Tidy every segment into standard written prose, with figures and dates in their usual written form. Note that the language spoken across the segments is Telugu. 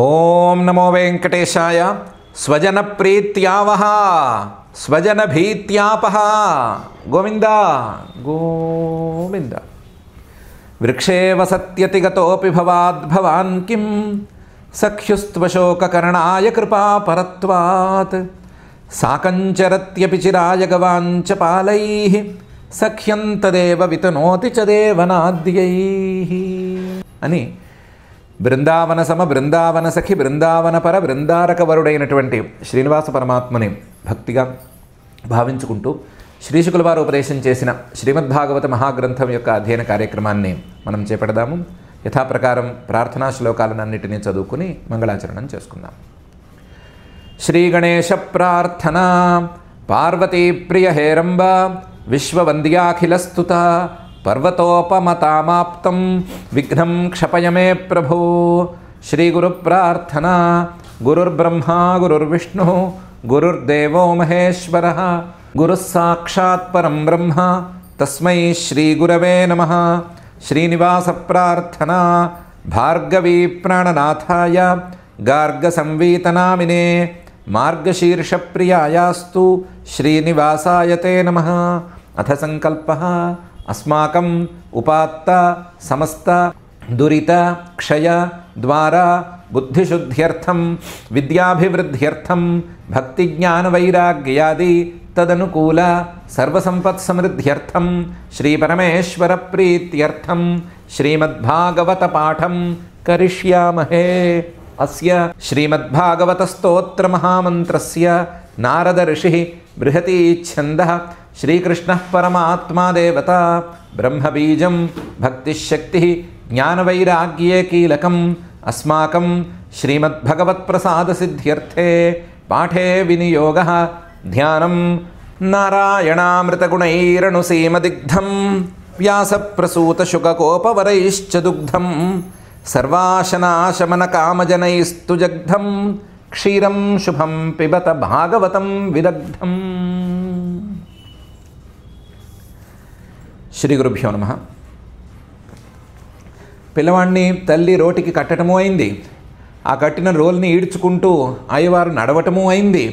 ఓం నమో వెంకటేశాయ. స్వజన ప్రీత్యావహ స్వజన భీత్యాపహ గోవింద గోవింద. వృక్షే వసత్యతిగతోపి భవాన్ కిం సఖ్యుస్త్వశోకకరణాయ కృపాపరత్వాత్ సాకంచరత్యపి చిరాయ గవాంచ పాలైః సఖ్యం తదేవ వితనోతి చ దేవనాద్యైః అని బృందావన సమ బృందావన సఖి బృందావన పర బృందారక వరుడైనటువంటి శ్రీనివాస పరమాత్మని భక్తిగా భావించుకుంటూ శ్రీశుకుల వారు ఉపదేశం చేసిన శ్రీమద్భాగవత మహాగ్రంథం యొక్క అధ్యయన కార్యక్రమాన్ని మనం చేపడదాము. యథాప్రకారం ప్రార్థనా శ్లోకాలన్నింటినీ చదువుకుని మంగళాచరణం చేసుకుందాం. శ్రీ గణేశ ప్రార్థన. పార్వతీ ప్రియ హేరంబ విశ్వవంద్యాఖిలస్తుత పర్వతోపమతామాప్తం విఘ్నం క్షపయ మే ప్రభో. శ్రీ గురు ప్రార్థన. గురుర్బ్రహ్మా గురుర్విష్ణు గురుర్దేవో మహేశ్వర గురుః సాక్షాత్ పరం బ్రహ్మ తస్మై శ్రీ గురవే నమః. శ్రీనివాస ప్రార్థన. భార్గవీ ప్రాణనాథాయ గార్గ సంవీతనామినే మార్గశీర్ష ప్రియాయాస్తు శ్రీనివాసాయ తే నమః. అథ సంకల్పః అస్మాకం ఉపాత్త సమస్త దురిత క్షయ ద్వారా బుద్ధిశుద్ధ్యర్థం విద్యాభివృద్ధ్యర్థం భక్తిజ్ఞాన వైరాగ్యాది తదనుకూల సర్వసంపత్సమృద్ధ్యర్థం శ్రీపరమేశ్వర ప్రీత్యర్థం శ్రీమద్భాగవత పాఠం కరిష్యామహే. అస్య శ్రీమద్భాగవత స్తోత్ర మహామంత్రస్య నారద ఋషి బృహతి ఛందః శ్రీకృష్ణః పరమాత్మా దేవత బ్రహ్మబీజం భక్తిశక్తి జ్ఞానవైరాగ్యే కీలకం. అస్మాకం శ్రీమద్భగవత్ప్రసాదసిద్ధ్యర్థే పాఠే వినియోగః ధ్యానం నారాయణామృతగుణైరణుసీమదిగ్ధం వ్యాసప్రసూతశుకకోపవరైశ్చ దుగ్ధం సర్వాశనాశమనకామజనైస్తు జగ్ధం క్షీరం శుభం పిబత భాగవతం విదగ్ధం. శ్రీ గురుభ్యో నమః. పిల్లవాడిని తల్లి రోటికి కట్టడము అయింది. ఆ కట్టిన రోల్ని ఈడ్చుకుంటూ అయ్యవారు నడవటము అయింది.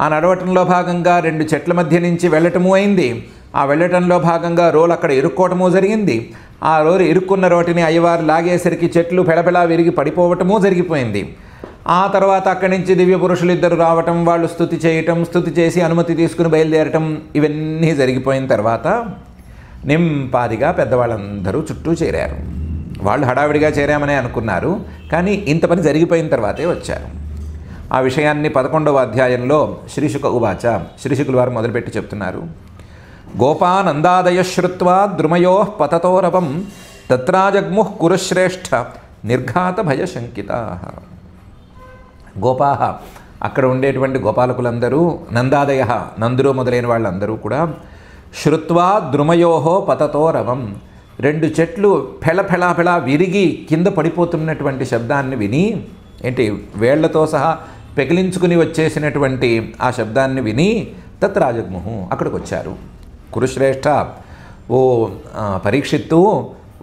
ఆ నడవటంలో భాగంగా 2 చెట్ల మధ్య నుంచి వెళ్ళటము అయింది. ఆ వెళ్ళటంలో భాగంగా రోల్ అక్కడ ఇరుక్కోవటము జరిగింది. ఆ రోలు ఇరుక్కున్న రోటిని అయ్యవారు లాగేసరికి చెట్లు పెళపెళా విరిగి పడిపోవటము జరిగిపోయింది. ఆ తర్వాత అక్కడి నుంచి దివ్య పురుషులు ఇద్దరు రావటం, వాళ్ళు స్తుతి చేయటం, స్తుతి చేసి అనుమతి తీసుకుని బయలుదేరటం, ఇవన్నీ జరిగిపోయిన తర్వాత నింపాదిగా పెద్దవాళ్ళందరూ చుట్టూ చేరారు. వాళ్ళు హడావిడిగా చేరామనే అనుకున్నారు, కానీ ఇంత పని జరిగిపోయిన తర్వాతే వచ్చారు. ఆ విషయాన్ని 11వ అధ్యాయంలో శ్రీశుక ఉవాచ శ్రీశుకుల వారు మొదలుపెట్టి చెప్తున్నారు. గోపానందాదయ శ్రుత్వా ద్రుమయో పతతోరవం తత్రాజగ్ముః కురుశ్రేష్ఠ నిర్ఘాత భయశంకితా. గోపాహ అక్కడ ఉండేటువంటి గోపాలకులందరూ, నందాదయ నందులు మొదలైన వాళ్ళందరూ కూడా శ్రుత్వా ద్రుమయోహో పతతోరవం 2 చెట్లు ఫెళఫెళా విరిగి కింద పడిపోతున్నటువంటి శబ్దాన్ని విని, ఏంటి వేళ్లతో సహా పెకిలించుకుని వచ్చేసినటువంటి ఆ శబ్దాన్ని విని తత్రాజగ్ముహు అక్కడికి వచ్చారు. కురుశ్రేష్ఠ, ఓ పరీక్షిత్తు,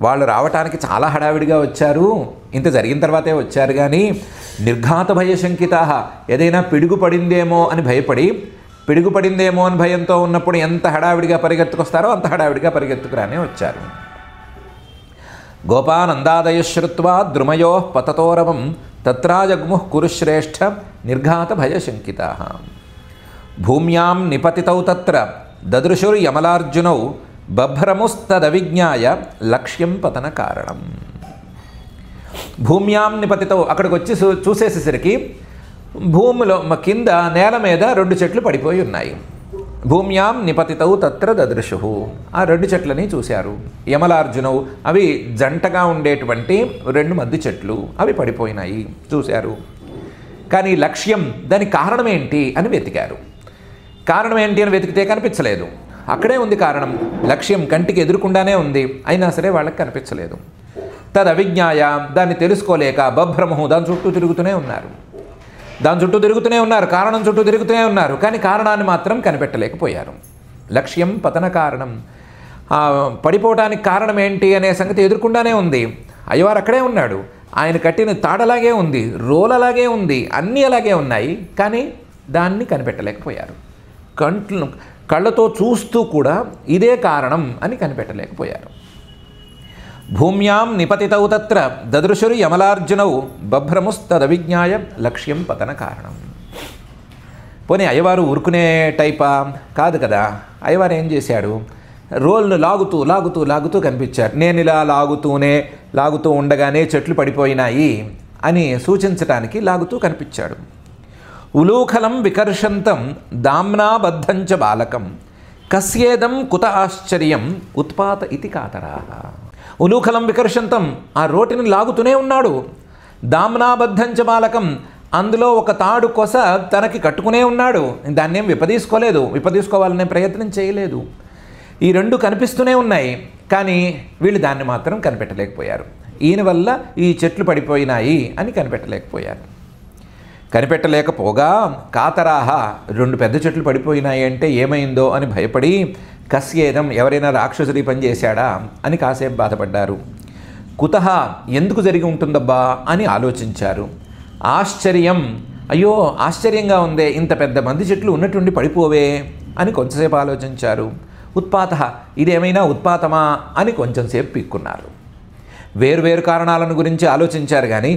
వాళ్ళు రావటానికి చాలా హడావిడిగా వచ్చారు. ఇంత జరిగిన తర్వాతే వచ్చారు, కానీ నిర్ఘాత భయశంకితా, ఏదైనా పిడుగు పడిందేమో అని భయపడి, పిడుగు పడిందేమో అని భయంతో ఉన్నప్పుడు ఎంత హడావిడిగా పరిగెత్తుకొస్తారో అంత హడావిడిగా పరిగెత్తుకురానే వచ్చారు. గోపానందాదయ శ్రుత్వా ద్రుమయో పతతోరవం తత్రాజగ్ముః కురుశ్రేష్ఠ నిర్ఘాత భయశంకితా. భూమ్యాం నిపతితౌ తత్ర దదృశుర్యమలార్జునౌ బభ్రముస్తదవిజ్ఞాయ లక్ష్యం పతన కారణం. భూమ్యాం నిపతితౌ అక్కడికి వచ్చి చూసేసేసరికి భూమిలో కింద నేల మీద 2 చెట్లు పడిపోయి ఉన్నాయి. భూమ్యాం నిపతితౌ తత్ర దదృశు, ఆ 2 చెట్లని చూశారు. యమలార్జునవు, అవి జంటగా ఉండేటువంటి 2 మద్ది చెట్లు, అవి పడిపోయినాయి చూశారు. కానీ లక్ష్యం, దానికి కారణం ఏంటి అని వెతికారు. కారణం ఏంటి అని వెతికితే కనిపించలేదు. అక్కడే ఉంది కారణం, లక్ష్యం కంటికి ఎదురుకుండానే ఉంది, అయినా సరే వాళ్ళకి కనిపించలేదు. తదవిజ్ఞాయ, దాన్ని తెలుసుకోలేక బభ్రమహు, దాని చుట్టూ తిరుగుతూనే ఉన్నారు. కారణం చుట్టూ తిరుగుతూనే ఉన్నారు, కానీ కారణాన్ని మాత్రం కనిపెట్టలేకపోయారు. లక్ష్యం పతన కారణం, పడిపోవటానికి కారణం ఏంటి అనే సంగతి ఎదుర్కొండానే ఉంది. అయ్యవారు అక్కడే ఉన్నాడు, ఆయన కట్టిన తాడలాగే ఉంది, రోల్ అలాగే ఉంది, అన్నీ అలాగే ఉన్నాయి, కానీ దాన్ని కనిపెట్టలేకపోయారు. కళ్ళతో చూస్తూ కూడా ఇదే కారణం అని కనిపెట్టలేకపోయారు. భూమ్యాం నిపతితౌ తత్ర దదృశురు యమలార్జునౌ బభ్రముస్తదవిజ్ఞాయ లక్ష్యం పతన కారణం. పోనీ అయ్యవారు ఊరుకునే టైపా? కాదు కదా. అయ్యవారు ఏం చేశాడు? రోల్ను లాగుతూ లాగుతూ లాగుతూ కనిపించారు. నేను ఇలా లాగుతూ ఉండగానే చెట్లు పడిపోయినాయి అని సూచించడానికి లాగుతూ కనిపించాడు. ఉలూఖలం వికర్షంతం దామ్నాబద్ధంచ బాలకం కస్యేదం కుత ఆశ్చర్యం ఉత్పాత ఇతి కాతరా. ఉలూఖలం వికర్షంతం, ఆ రోటిని లాగుతూనే ఉన్నాడు. దామ్నాబద్ధంచ బాలకం, అందులో ఒక తాడు కొస తనకి కట్టుకునే ఉన్నాడు. దాన్నేం విప్పదీసుకోవాలనే ప్రయత్నం చేయలేదు. ఈ రెండు కనిపిస్తూనే ఉన్నాయి, కానీ వీళ్ళు దాన్ని మాత్రం కనిపెట్టలేకపోయారు. ఈయన వల్ల ఈ చెట్లు పడిపోయినాయి అని కనిపెట్టలేకపోగా కాతరాహ, రెండు పెద్ద చెట్లు పడిపోయినాయి అంటే ఏమైందో అని భయపడి కస్యేదం, ఎవరైనా రాక్షసుడి పని చేశాడా అని కాసేపు బాధపడ్డారు. కుతః, ఎందుకు జరిగి ఉంటుందబ్బా అని ఆలోచించారు. ఆశ్చర్యం, అయ్యో ఆశ్చర్యంగా ఉందే, ఇంత పెద్ద మంది చెట్లు ఉన్నట్టుండి పడిపోవే అని కొంచెంసేపు ఆలోచించారు. ఉత్పాత, ఇదేమైనా ఉత్పాతమా అని కొంచెంసేపు పిక్కున్నారు. వేరువేరు కారణాలను గురించి ఆలోచించారు, కానీ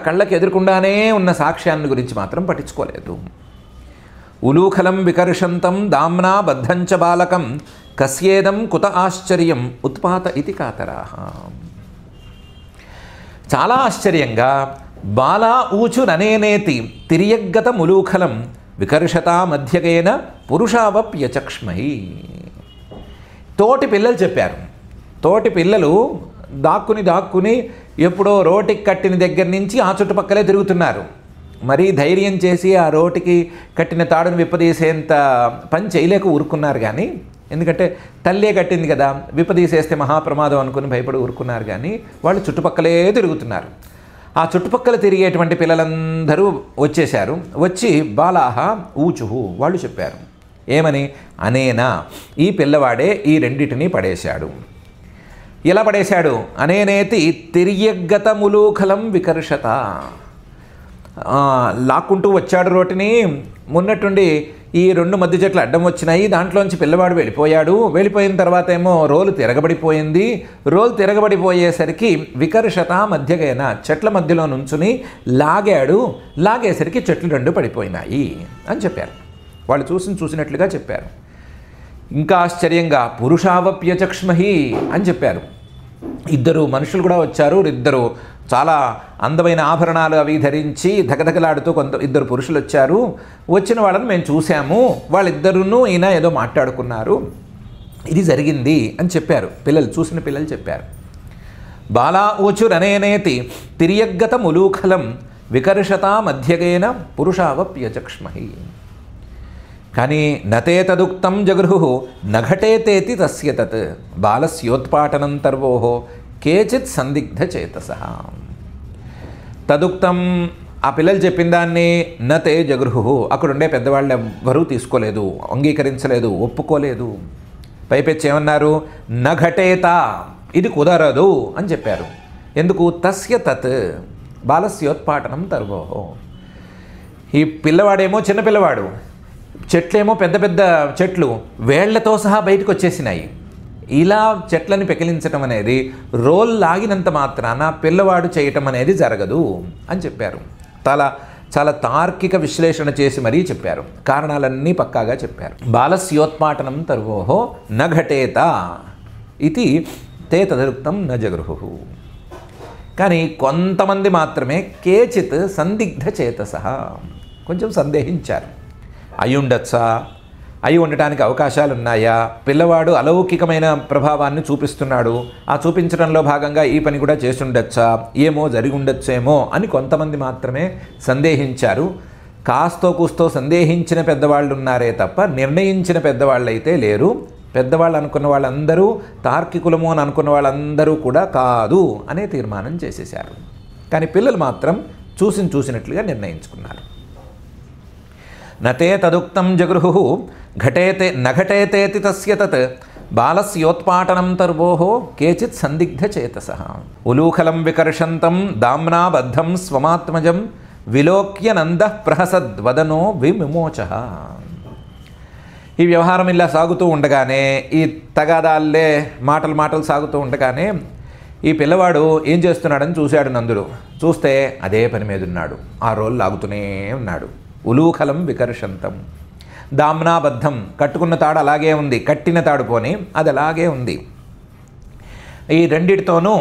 కళ్ళకి ఎదురుకుండానే ఉన్న సాక్ష్యాన్ని గురించి మాత్రం పట్టించుకోలేదు. ఉలూఖలం వికర్షంతం దామ్నా బద్ధంచ బాలకం కస్యేదం కుత ఆశ్చర్యం ఉత్పాత ఇతి కాతరాహ. చాలా ఆశ్చర్యంగా బాలా ఊచురనేనేతి తిర్యగ్గత ములూఖలం వికర్షతా మధ్యగేన పురుషావప్యచక్ష్మై. తోటి పిల్లలు చెప్పారు. తోటి పిల్లలు దాక్కుని ఎప్పుడో రోటికి కట్టిన దగ్గర నుంచి ఆ చుట్టుపక్కలే తిరుగుతున్నారు. మరీ ధైర్యం చేసి ఆ రోటికి కట్టిన తాడును విప్పదీసేంత పని చేయలేక ఊరుకున్నారు. కానీ ఎందుకంటే తల్లే కట్టింది కదా, విప్పదీసేస్తే మహాప్రమాదం అనుకుని భయపడి ఊరుకున్నారు. కానీ వాళ్ళు చుట్టుపక్కలే తిరుగుతున్నారు. ఆ చుట్టుపక్కల తిరిగేటువంటి పిల్లలందరూ వచ్చేశారు. వచ్చి బాలాహ ఊచుహు, వాళ్ళు చెప్పారు. ఏమని? అనేనా, ఈ పిల్లవాడే ఈ రెండిటిని పడేశాడు. ఎలా పడేశాడు? అనేనేతి తిర్యగ్గత ములూఖలం వికర్షత. లాక్కుంటూ వచ్చాడు రోటిని. మున్నట్టుండి ఈ రెండు మధ్య చెట్లు అడ్డం వచ్చినాయి. దాంట్లోంచి పిల్లవాడు వెళ్ళిపోయిన తర్వాత ఏమో రోలు తిరగబడిపోయింది. రోలు తిరగబడిపోయేసరికి వికర్షత మధ్యగైన, చెట్ల మధ్యలో నుంచుని లాగేసరికి చెట్లు రెండు పడిపోయినాయి అని చెప్పారు. వాళ్ళు చూసినట్లుగా చెప్పారు. ఇంకా ఆశ్చర్యంగా పురుషావప్యచక్ష్మహి అని చెప్పారు. ఇద్దరు మనుషులు కూడా వచ్చారు. ఇద్దరు చాలా అందమైన ఆభరణాలు అవి ధరించి ధగధగలాడుతూ ఇద్దరు పురుషులు వచ్చారు. వచ్చిన వాళ్ళని మేము చూసాము, వాళ్ళిద్దరూ ఈయన ఏదో మాట్లాడుకున్నారు, ఇది జరిగింది అని చెప్పారు. చూసిన పిల్లలు చెప్పారు. బాలా ఊచురనేనేతి తిర్యగ్గత ములూఖలం వికర్షతా మధ్యగేన పురుషావప్యచక్ష్మహి. కానీ నతే తదుక్తం జగృహు నఘటేతేతి తస్య తత్ బాలస్యోత్పాటనం తర్వోహో కేచిత్ సందిగ్ధ చేతసః. తదుక్తం, ఆ పిల్లలు చెప్పిన దాన్ని నతే జగృహు, అక్కడుండే పెద్దవాళ్ళు ఎవ్వరూ తీసుకోలేదు, అంగీకరించలేదు, ఒప్పుకోలేదు. పైపెచ్చి ఏమన్నారు? నఘటేత, ఇది కుదరదు అని చెప్పారు. ఎందుకు? తస్య తత్ బాలస్యోత్పాటనం తర్వోహో. ఈ పిల్లవాడేమో చిన్నపిల్లవాడు, చెట్లేమో పెద్ద పెద్ద చెట్లు వేళ్లతో సహా బయటకు వచ్చేసినాయి. ఇలా చెట్లని పెకిలించటం అనేది రోల్ లాగినంత మాత్రాన పిల్లవాడు చేయటం అనేది జరగదు అని చెప్పారు. చాలా తార్కిక విశ్లేషణ చేసి మరీ చెప్పారు. కారణాలన్నీ పక్కాగా చెప్పారు. బాలస్యోత్పాటనం తర్వోహో నఘటేత ఇది తే తదరుక్తం న జగృహు. కానీ కొంతమంది మాత్రమే కేచిత్ సందిగ్ధ చేతసః, కొంచెం సందేహించారు. అయి ఉండటానికి అవకాశాలు ఉన్నాయా? పిల్లవాడు అలౌకికమైన ప్రభావాన్ని చూపిస్తున్నాడు, ఆ చూపించడంలో భాగంగా ఈ పని కూడా చేసి ఉండొచ్చా, ఏమో జరిగి ఉండొచ్చేమో అని కొంతమంది మాత్రమే సందేహించారు. కాస్తో కూస్తో సందేహించిన పెద్దవాళ్ళు ఉన్నారే తప్ప నిర్ణయించిన పెద్దవాళ్ళు అయితే లేరు. పెద్దవాళ్ళు అనుకున్న వాళ్ళందరూ తార్కికులము అని అనుకున్న వాళ్ళందరూ కూడా కాదు అనే తీర్మానం చేసేశారు. కానీ పిల్లలు మాత్రం చూసినట్లుగా నిర్ణయించుకున్నారు. నతే తదుక్తం జగృహు నఘటేతేతి తస్య తత్ బాలస్యోత్పాటనం తర్వోః కేచిత్ సందిగ్ధ చేతసః ఉలూఖలం వికర్షంతం దామ్నా బద్ధం స్వమాత్మజం విలోక్య నందః ప్రహసద్వదనో విముమోచః. ఈ వ్యవహారం ఇలా సాగుతూ ఉండగానే, ఈ తగాదాల్లే మాటలు సాగుతూ ఉండగానే ఈ పిల్లవాడు ఏం చేస్తున్నాడని చూశాడు నందుడు. చూస్తే అదే పని మీద ఉన్నాడు, ఆ రోల్ లాగుతూనే ఉన్నాడు. ఉలూఖలం వికర్షంతం దామ్నాబద్ధం, కట్టుకున్న తాడు అలాగే ఉంది, కట్టిన తాడు పోని అది అలాగే ఉంది. ఈ రెండిటితోనూ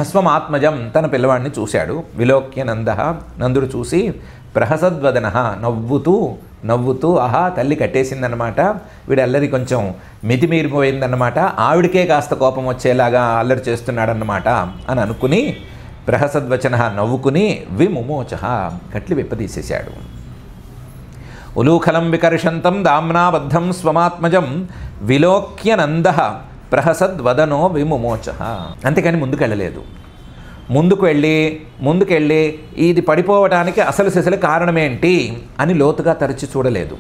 స్వమాత్మజం, తన పిల్లవాడిని చూశాడు. విలోక్య నందః, నందుడు చూసి ప్రహసద్వదనః, నవ్వుతూ ఆహా తల్లి కట్టేసిందన్నమాట, వీడు అల్లరి కొంచెం మితిమీరిపోయిందన్నమాట, ఆవిడకే కాస్త కోపం వచ్చేలాగా అల్లరి చేస్తున్నాడన్నమాట అని అనుకుని ప్రహసద్వచన నవ్వుకుని విముమోచః, కట్లు విప్పదీసేశాడు. ఉలూఖలం వికర్షంతం దామ్నాబద్ధం స్వమాత్మజం విలోక్య నందః ప్రహసద్వదనో విముమోచః. అంతేకాని ముందుకెళ్ళలేదు. ముందుకెళ్ళి ఇది పడిపోవటానికి అసలు సిసలు కారణమేంటి అని లోతుగా తరచి చూడలేదు.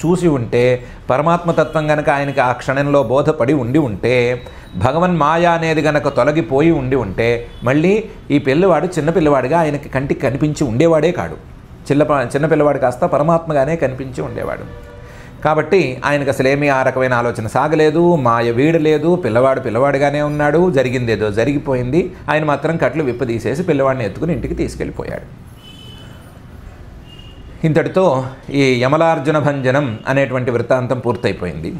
చూసి ఉంటే పరమాత్మతత్వం గనక ఆయనకి ఆ క్షణంలో బోధపడి ఉండి ఉంటే, భగవన్ మాయ అనేది గనక తొలగిపోయి ఉండి ఉంటే, మళ్ళీ ఈ పిల్లవాడు చిన్నపిల్లవాడిగా ఆయనకి కంటికి కనిపించి ఉండేవాడే కాడు. చిన్నపిల్లవాడు కాస్త పరమాత్మగానే కనిపించి ఉండేవాడు. కాబట్టి ఆయనకు అసలేమీ ఆ రకమైన ఆలోచన సాగలేదు, మాయ వీడలేదు, పిల్లవాడుగానే ఉన్నాడు, జరిగిందేదో జరిగిపోయింది. ఆయన మాత్రం కట్లు విప్పదీసేసి పిల్లవాడిని ఎత్తుకుని ఇంటికి తీసుకెళ్ళిపోయాడు. ఇంతటితో ఈ యమలార్జున భంజనం అనేటువంటి వృత్తాంతం పూర్తయిపోయింది.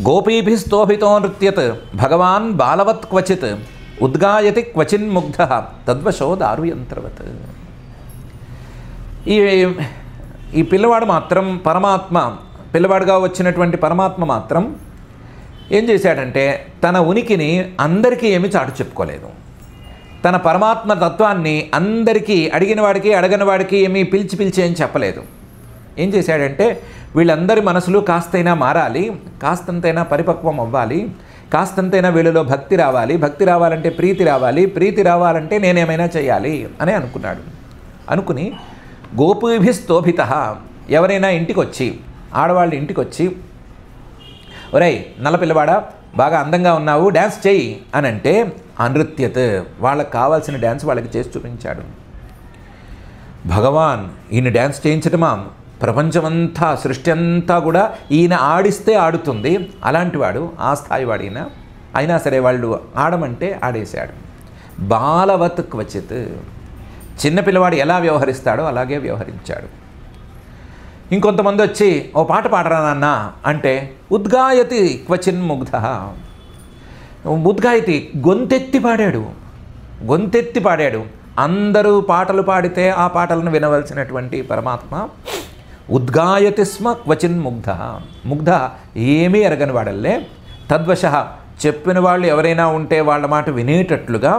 గోపీభిస్తోభితో నృత్యత్ భగవాన్ బాలవత్ క్వచిత్ ఉద్గాయతి క్వచిన్ముగ్ధ తద్వశో దారుయంత్రవత్. ఈ పిల్లవాడు మాత్రం పిల్లవాడుగా వచ్చినటువంటి పరమాత్మ మాత్రం ఏం చేశాడంటే, తన ఉనికిని అందరికీ ఏమీ చాటు చెప్పుకోలేదు. తన పరమాత్మ తత్వాన్ని అందరికీ, అడిగిన వాడికి అడగని వాడికి ఏమీ పిలిచి ఏం చెప్పలేదు. ఏం చేశాడంటే, వీళ్ళందరి మనసులు కాస్తైనా మారాలి, కాస్తంతైనా పరిపక్వం అవ్వాలి, కాస్తంతైనా వీళ్ళలో భక్తి రావాలంటే ప్రీతి రావాలంటే నేనేమైనా చేయాలి అని అనుకున్నాడు. అనుకుని గోపీభిస్తోభిత, ఎవరైనా ఇంటికొచ్చి, ఆడవాళ్ళు ఇంటికొచ్చి, ఒరేయ్ నల్లపిల్లవాడా బాగా అందంగా ఉన్నావు, డ్యాన్స్ చెయ్యి అని అంటే అనృత్యత్, వాళ్ళకి కావాల్సిన డ్యాన్స్ వాళ్ళకి చేసి చూపించాడు. భగవాన్ ఈయన డ్యాన్స్ చేయించటమా, ప్రపంచమంతా సృష్టి అంతా కూడా ఈయన ఆడిస్తే ఆడుతుంది, అలాంటివాడు, ఆ స్థాయి వాడు ఈయన. అయినా సరే వాళ్ళు ఆడమంటే ఆడేశాడు. బాలవత్ క్వచిత్, చిన్నపిల్లవాడు ఎలా వ్యవహరిస్తాడో అలాగే వ్యవహరించాడు. ఇంకొంతమంది వచ్చి ఓ పాట పాడరా నాన్న అంటే ఉద్గాయతి క్వచిన్ముగ్ధ, ఉద్గాయతి గొంతెత్తి పాడాడు. అందరూ పాటలు పాడితే ఆ పాటలను వినవలసినటువంటి పరమాత్మ ఉద్గాయతి స్మ క్వచిన్ముగ్ధ, ముగ్ధ ఏమీ ఎరగని వాడల్లే, తద్వశ చెప్పిన వాళ్ళు ఎవరైనా ఉంటే వాళ్ళ మాట వినేటట్లుగా,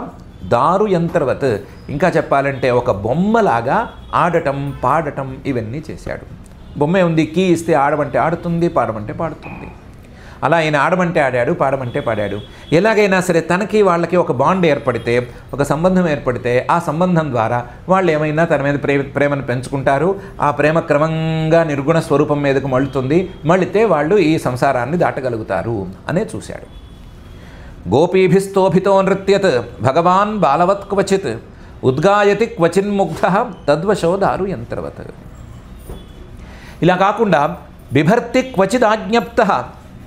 దారు యంత్రవత్, ఇంకా చెప్పాలంటే ఒక బొమ్మలాగా ఆడటం పాడటం ఇవన్నీ చేశాడు. బొమ్మే ఉంది, కీ ఇస్తే ఆడమంటే ఆడుతుంది, పాడమంటే పాడుతుంది. అలా ఆయన ఆడమంటే ఆడాడు, పాడమంటే పాడాడు. ఎలాగైనా సరే తనకి వాళ్ళకి ఒక బాండ్ ఏర్పడితే, ఒక సంబంధం ఏర్పడితే, ఆ సంబంధం ద్వారా వాళ్ళు ఏమైనా తన మీద ప్రేమను పెంచుకుంటారు. ఆ ప్రేమ క్రమంగా నిర్గుణ స్వరూపం మీదకు మళ్ళితే వాళ్ళు ఈ సంసారాన్ని దాటగలుగుతారు అనే చూశాడు. గోపీభిస్తోభితో నృత్యత్ భగవాన్ బాలవత్ క్వచిత్ ఉద్గాయతి క్వచిన్ముగ్ధ తద్వశో దారు యంత్రవత్. ఇలా కాకుండా బిభర్తి క్వచిదాజ్ఞప్త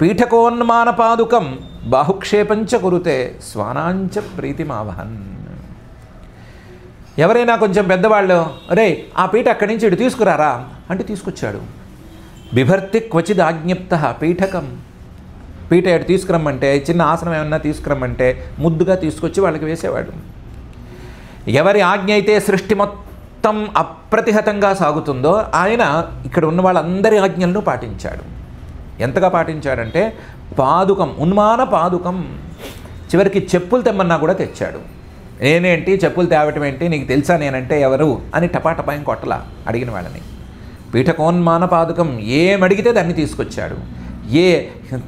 పీఠకోన్మానపాదుకం బాహుక్షేపంచ కురుతే స్వానాంచ ప్రీతిమావహన్. ఎవరైనా కొంచెం పెద్దవాళ్ళు, రే ఆ పీఠ అక్కడి నుంచి ఇటు తీసుకురారా అంటే తీసుకొచ్చాడు. బిభర్తి క్వచిదాజ్ఞప్త పీఠ ఎటు తీసుకురమ్మంటే, చిన్న ఆసనం ఏమన్నా తీసుకురమ్మంటే ముద్దుగా తీసుకొచ్చి వాళ్ళకి వేసేవాడు. ఎవరి ఆజ్ఞ అయితే సృష్టి మొత్తం అప్రతిహతంగా సాగుతుందో ఆయన ఇక్కడ ఉన్న వాళ్ళందరి ఆజ్ఞలను పాటించాడు. ఎంతగా పాటించాడంటే ఉన్మాన పాదుకం, చివరికి చెప్పులు తెమ్మన్నా కూడా తెచ్చాడు. నేనేంటి చెప్పులు తేవటం ఏంటి, నీకు తెలుసా నేనంటే ఎవరు అని టపాటపాయం కొట్టలా అడిగిన వాళ్ళని. పీఠకోన్మాన పాదుకం, ఏమడిగితే దాన్ని తీసుకొచ్చాడు.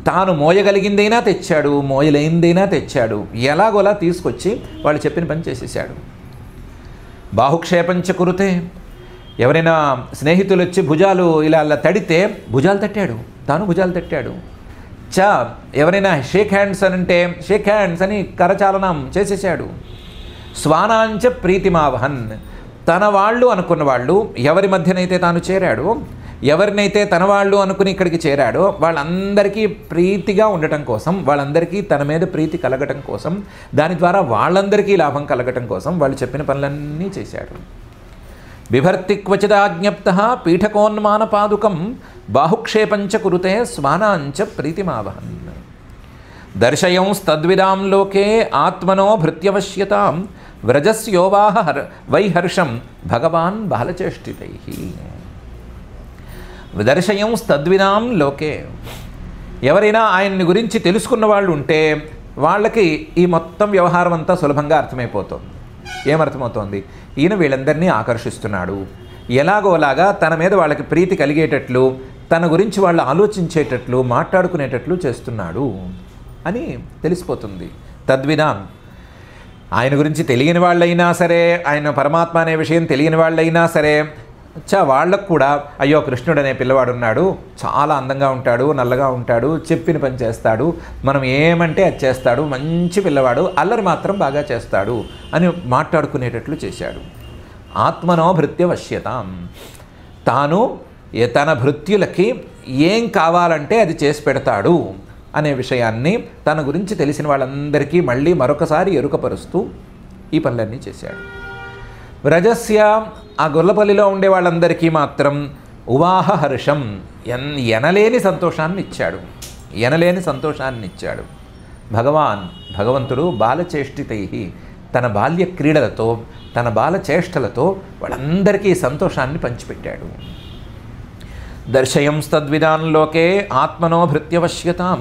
తాను మోయగలిగిందైనా తెచ్చాడు, మోయలేనిదైనా తెచ్చాడు. ఎలాగోలా తీసుకొచ్చి వాళ్ళు చెప్పిన పని చేసేసాడు. బాహుక్షేపంచ కురుతే, ఎవరైనా స్నేహితులు వచ్చి భుజాలు ఇలా తడితే భుజాలు తట్టాడు, తాను భుజాలు తట్టాడు. ఎవరైనా షేక్ హ్యాండ్స్ అని అంటే షేక్ హ్యాండ్స్ అని కరచాలనం చేసేసాడు. స్వానాంచ ప్రీతిమావహన్, తన వాళ్ళు అనుకున్న వాళ్ళు ఎవరి మధ్యనైతే తాను చేరాడో, ఎవరినైతే తన వాళ్ళు అనుకుని ఇక్కడికి చేరాడో వాళ్ళందరికీ ప్రీతిగా ఉండటం కోసం, వాళ్ళందరికీ తన మీద ప్రీతి కలగటం కోసం, దాని ద్వారా వాళ్ళందరికీ లాభం కలగటం కోసం వాళ్ళు చెప్పిన పనులన్నీ చేశాడు. బిభర్తి క్వచిదాజ్ఞప్త పీఠకోన్మాన పాదుకం బాహుక్షేపంచ కురుతే స్వానాంచ ప్రీతిమావహన్. దర్శయంస్తద్విదాం లోకే ఆత్మనో భృత్యవశ్యతాం వ్రజస్యోవాహ వైహర్షం భగవాన్ బాలచేష్టితై. దర్శయంస్తద్విదాం లోకే, ఎవరైనా ఆయన్ని గురించి తెలుసుకున్న వాళ్ళు ఉంటే వాళ్ళకి ఈ మొత్తం వ్యవహారం అంతా సులభంగా అర్థమైపోతుంది. ఏమర్థమవుతోంది? ఈయన వీళ్ళందరినీ ఆకర్షిస్తున్నాడు, ఎలాగోలాగా తన మీద వాళ్ళకి ప్రీతి కలిగేటట్లు, తన గురించి వాళ్ళు ఆలోచించేటట్లు, మాట్లాడుకునేటట్లు చేస్తున్నాడు అని తెలిసిపోతుంది. తద్విధాం, ఆయన గురించి తెలియని వాళ్ళైనా సరే, ఆయన పరమాత్మ అనే విషయం తెలియని వాళ్ళైనా సరే, వాళ్ళకు కూడా అయ్యో కృష్ణుడు అనే పిల్లవాడు ఉన్నాడు, చాలా అందంగా ఉంటాడు, నల్లగా ఉంటాడు, చెప్పిన పని చేస్తాడు, మనం ఏమంటే అది చేస్తాడు, మంచి పిల్లవాడు, అల్లరి మాత్రం బాగా చేస్తాడు అని మాట్లాడుకునేటట్లు చేశాడు. ఆత్మనో భృత్య వశ్యతాం, తాను తన భృత్యులకి ఏం కావాలంటే అది చేసి పెడతాడు అనే విషయాన్ని తన గురించి తెలిసిన వాళ్ళందరికీ మళ్ళీ మరొకసారి ఎరుకపరుస్తూ ఈ పనులన్నీ చేశాడు. వ్రజస్య, ఆ గొల్లపల్లిలో ఉండే వాళ్ళందరికీ మాత్రం ఉవాహ హర్షం, ఎనలేని సంతోషాన్ని ఇచ్చాడు, ఎనలేని సంతోషాన్ని ఇచ్చాడు. భగవంతుడు బాలచేష్టితై, తన బాల్య క్రీడలతో, తన బాలచేష్టలతో వాళ్ళందరికీ సంతోషాన్ని పంచిపెట్టాడు. దర్శయంస్తద్విదాన్ లోకే ఆత్మనో భృత్యవశ్యతాం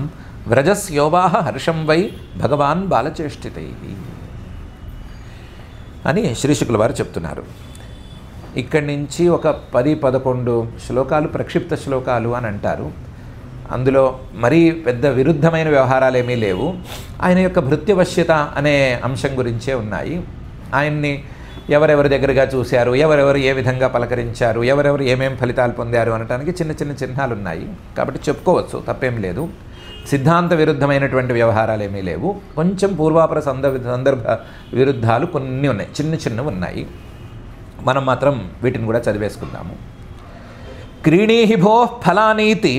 వ్రజస్యోవాహ హర్షం వై భగవాన్ బాలచేష్టితై అని శ్రీశుకుల వారు చెప్తున్నారు. ఇక్కడి నుంచి ఒక 10-11 శ్లోకాలు ప్రక్షిప్త శ్లోకాలు అని అంటారు. అందులో మరీ పెద్ద విరుద్ధమైన వ్యవహారాలు ఏమీ లేవు. ఆయన యొక్క భృత్యవశ్యత అనే అంశం గురించే ఉన్నాయి. ఆయన్ని ఎవరెవరి దగ్గరగా చూశారు, ఎవరెవరు ఏ విధంగా పలకరించారు, ఎవరెవరు ఏమేం ఫలితాలు పొందారు అనడానికి చిన్న చిన్న చిహ్నాలు ఉన్నాయి. కాబట్టి చెప్పుకోవచ్చు, తప్పేం లేదు. సిద్ధాంత విరుద్ధమైనటువంటి వ్యవహారాలు ఏమీ లేవు. కొంచెం పూర్వాపర సందర్భ విరుద్ధాలు కొన్ని ఉన్నాయి, చిన్న చిన్నవి ఉన్నాయి. మనం మాత్రం వీటిని కూడా చదివేసుకుందాము. క్రీణీహి భో ఫలానీతి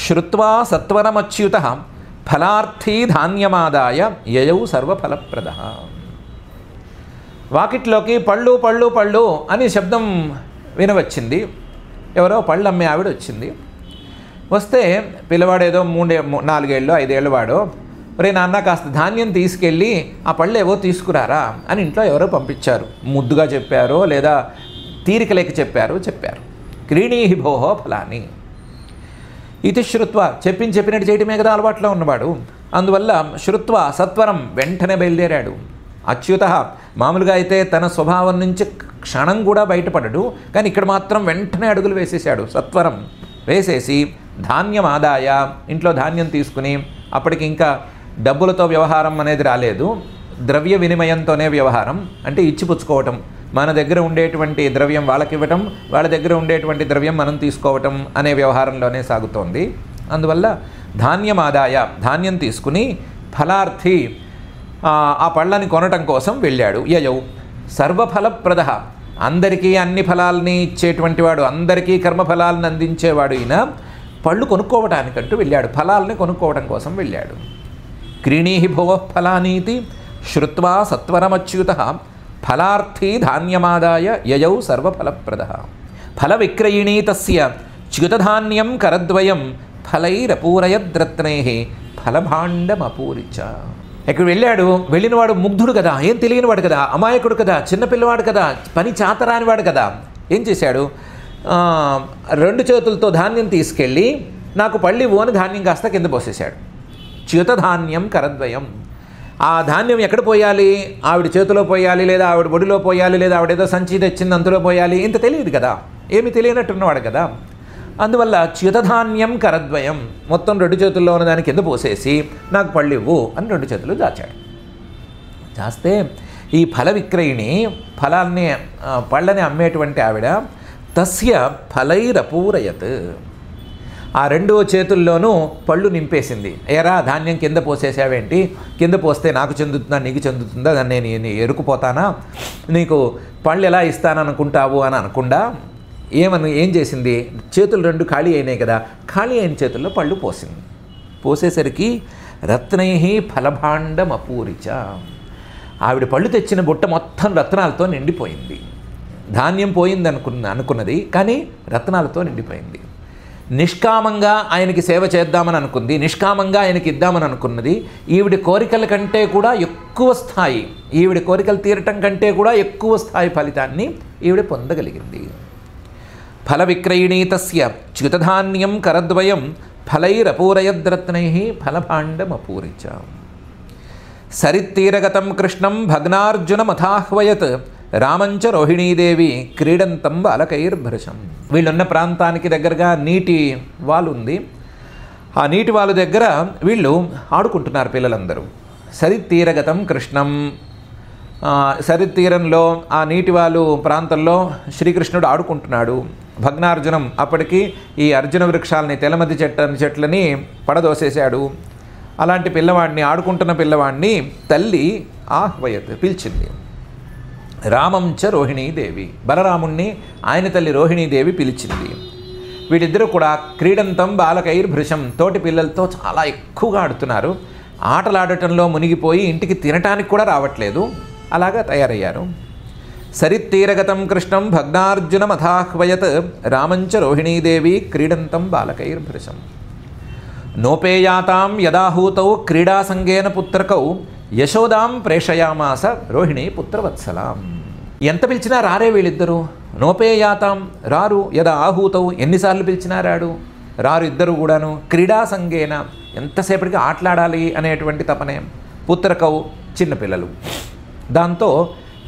శ్రుత్వా సత్వరమచ్యుత ఫలార్థీ ధాన్యమాదాయ యయౌ సర్వఫలప్రద. వాకిట్లోకి పళ్ళు పళ్ళు పళ్ళు అని శబ్దం వినవచ్చింది. ఎవరో పళ్ళు అమ్మే ఆవిడ వచ్చింది. వస్తే పిల్లవాడు ఏదో 4 ఏళ్ళు 5 ఏళ్ళు వాడు, రే నాన్న కాస్త ధాన్యం తీసుకెళ్ళి ఆ పళ్ళు ఏవో తీసుకురారా అని ఇంట్లో ఎవరో పంపించారు. ముద్దుగా చెప్పారో లేదా తీరిక లేక చెప్పారు. క్రీణీహి భోహో ఫలాని ఇది శ్రుత్వ, చెప్పినట్టు చేయటమే కదా అలవాట్లో ఉన్నవాడు. అందువల్ల శ్రుత్వ సత్వరం వెంటనే బయలుదేరాడు. అచ్యుత, మామూలుగా అయితే తన స్వభావం నుంచి క్షణం కూడా బయటపడడు, కానీ ఇక్కడ మాత్రం వెంటనే అడుగులు వేసేసాడు. సత్వరం వేసేసి ధాన్యం ఆదాయ, ఇంట్లో ధాన్యం తీసుకుని, అప్పటికి ఇంకా డబ్బులతో వ్యవహారం అనేది రాలేదు, ద్రవ్య వినిమయంతోనే వ్యవహారం, అంటే ఇచ్చిపుచ్చుకోవటం. మన దగ్గర ఉండేటువంటి ద్రవ్యం వాళ్ళకి ఇవ్వటం, వాళ్ళ దగ్గర ఉండేటువంటి ద్రవ్యం మనం తీసుకోవటం అనే వ్యవహారంలోనే సాగుతోంది. అందువల్ల ధాన్యం ఆదాయ, ధాన్యం తీసుకుని ఫలార్థి, ఆ పళ్ళని కొనటం కోసం వెళ్ళాడు. యయౌ సర్వఫలప్రద, అందరికీ అన్ని ఫలాల్ని ఇచ్చేటువంటి వాడు, అందరికీ కర్మఫలాలను అందించేవాడు ఈయన. పళ్ళు కొనుక్కోవటానికంటూ వెళ్ళాడు, ఫలాల్ని కొనుక్కోవడం కోసం వెళ్ళాడు. క్రీణీహి భువ ఫలానీతి శ్రుత్వా సత్వరమచ్యుత ఫలార్థీ ధాన్యమాదాయ యయౌ సర్వఫలప్రద. ఫల విక్రయిణీ తస్య చ్యుతధాన్యం కరద్వయం ఫలైరపూరయద్రత్నై ఫలభాండమపూరిచ. ఇక్కడ వెళ్ళాడు, వెళ్ళినవాడు ముగ్ధుడు కదా, ఏం తెలియనివాడు కదా, అమాయకుడు కదా, చిన్నపిల్లవాడు కదా, పని చాతరానివాడు కదా. ఏం చేశాడు? 2 చేతులతో ధాన్యం తీసుకెళ్ళి నాకు పళ్ళి ఓని ధాన్యం కాస్త కింద పోసేశాడు. చ్యుతధాన్యం కరద్వయం. ఆ ధాన్యం ఎక్కడ పోయాలి? ఆవిడ చేతిలో పోయాలి, లేదా ఆవిడ ఒడిలో పోయాలి, లేదా ఆవిడేదో సంచి తెచ్చింది అందులో పోయాలి. ఇంత తెలియదు కదా, ఏమి తెలియనట్టున్నవాడు కదా. అందువల్ల చ్యుతధాన్యం కరద్వయం, మొత్తం 2 చేతుల్లో ఉన్న దాని కింద పోసేసి నాకు పళ్ళివ్వు అని 2 చేతులు దాచాడు. చేస్తే ఈ ఫల విక్రయిణి, ఫలాన్ని పళ్ళని అమ్మేటువంటి ఆవిడ, తస్య ఫలైరపూరయత్, ఆ రెండు చేతుల్లోనూ పళ్ళు నింపేసింది. ఏరా ధాన్యం కింద పోసేసావేంటి, కింద పోస్తే నాకు చెందుతుందా నీకు చెందుతుందా, దాన్ని నేను ఎరుకుపోతానా, నీకు పళ్ళు ఎలా ఇస్తాననుకుంటావు అని అనకుండా ఏం చేసింది, చేతులు రెండు ఖాళీ అయినాయి కదా, ఖాళీ అయిన చేతుల్లో పళ్ళు పోసింది. పోసేసరికి రత్నై ఫలభాండం అపూరిచ, ఆవిడ పళ్ళు తెచ్చిన బుట్ట మొత్తం రత్నాలతో నిండిపోయింది. ధాన్యం పోయింది అనుకున్నది, కానీ రత్నాలతో నిండిపోయింది. నిష్కామంగా ఆయనకి సేవ చేద్దామని అనుకుంది, నిష్కామంగా ఆయనకి ఇద్దామని అనుకున్నది. ఈవిడి కోరికల కంటే కూడా ఎక్కువ స్థాయి, ఈవిడి కోరికలు తీరటం కంటే కూడా ఎక్కువ స్థాయి ఫలితాన్ని ఈవిడ పొందగలిగింది. ఫల విక్రయిణీ తస్య చ్యుతధాన్యం కరద్వయం ఫలైరపూరయద్రత్నై ఫలభాండమపూరిచ. సరిత్తీరగతం కృష్ణం భగ్నార్జునమథాహ్వయత్ రామంచ రోహిణీదేవి క్రీడంతం బాలకైర్భృశం. వీళ్ళున్న ప్రాంతానికి దగ్గరగా నీటి వాలు ఉంది. ఆ నీటి వాలు దగ్గర వీళ్ళు ఆడుకుంటున్నారు పిల్లలందరూ. సరిత్తీరగతం కృష్ణం, సరితీరంలో ఆ నీటి వాలు ప్రాంతంలో శ్రీకృష్ణుడు ఆడుకుంటున్నాడు. భగ్నార్జునం అప్పటికి ఈ అర్జున వృక్షాలని తెల్లమది చెట్లని పడదోసేశాడు. అలాంటి పిల్లవాడిని, ఆడుకుంటున్న పిల్లవాడిని తల్లి ఆహ్వయత్ పిలిచింది. రామంచ రోహిణీదేవి, బలరాముణ్ణి ఆయన తల్లి రోహిణీదేవి పిలిచింది. వీళ్ళిద్దరూ కూడా క్రీడంతం బాలకైర్భృశం, తోటి పిల్లలతో చాలా ఎక్కువగా ఆడుతున్నారు. ఆటలాడటంలో మునిగిపోయి ఇంటికి తినటానికి కూడా రావట్లేదు, అలాగా తయారయ్యారు. సరిత్తీరగతం కృష్ణం భగ్నార్జునమథాహ్వయత్ రామంచ రోహిణీదేవి క్రీడంతం బాలకైర్భృశం. నోపేయాతాం యదాహూతౌ క్రీడాసంగేన పుత్రకౌ యశోదాం ప్రేషయామాస రోహిణి పుత్రవత్సలాం. ఎంత పిలిచినా రారే వీళ్ళిద్దరూ. నోపేయాతాం రారు, యదా ఆహూతౌ ఎన్నిసార్లు పిలిచినా రారు ఇద్దరు కూడాను. క్రీడాసంగేన ఎంతసేపటికి ఆటలాడాలి అనేటువంటి తపనే. పుత్రకౌ చిన్నపిల్లలు. దాంతో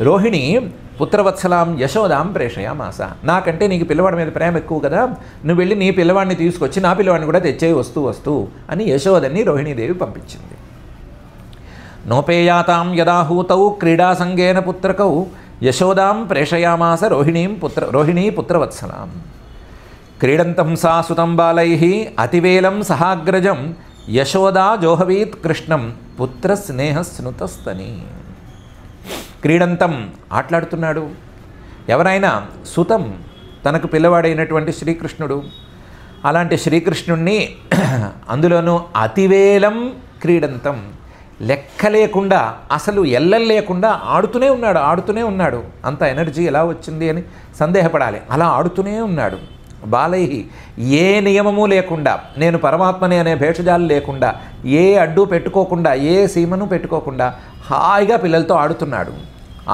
రోహిణి పుత్రవత్సలాం యశోదాం ప్రేషయామాస, నాకంటే నీకు పిల్లవాడి మీద ప్రేమ ఎక్కువ కదా, నువ్వు వెళ్ళి నీ పిల్లవాడిని తీసుకొచ్చి నా పిల్లవాడిని కూడా తెచ్చే వస్తూ అని యశోదని రోహిణీదేవి పంపించింది. నోపేయాతాం యదాహూతౌ క్రీడాసంగేన పుత్రకౌ యశోదాం ప్రేషయామాస రోహిణీ పుత్రవత్సలాం. క్రీడంతం సా సుతం బాలైః అతివేలం సహాగ్రజం యశోదా జోహవీత్ కృష్ణం పుత్రస్నేహస్నుతస్తని. క్రీడంతం ఆటలాడుతున్నాడు. ఎవరైనా సుతం తనకు పిల్లవాడైనటువంటి శ్రీకృష్ణుడు. అలాంటి శ్రీకృష్ణుణ్ణి అందులోనూ అతివేలం క్రీడంతం, లెక్క లేకుండా అసలు ఎల్లలు లేకుండా ఆడుతూనే ఉన్నాడు. అంత ఎనర్జీ ఎలా వచ్చింది అని సందేహపడాలి. అలా ఆడుతూనే ఉన్నాడు. బాలైహి, ఏ నియమము లేకుండా, నేను పరమాత్మని అనే భేషజాలు లేకుండా, ఏ అడ్డు పెట్టుకోకుండా, ఏ సీమను పెట్టుకోకుండా హాయిగా పిల్లలతో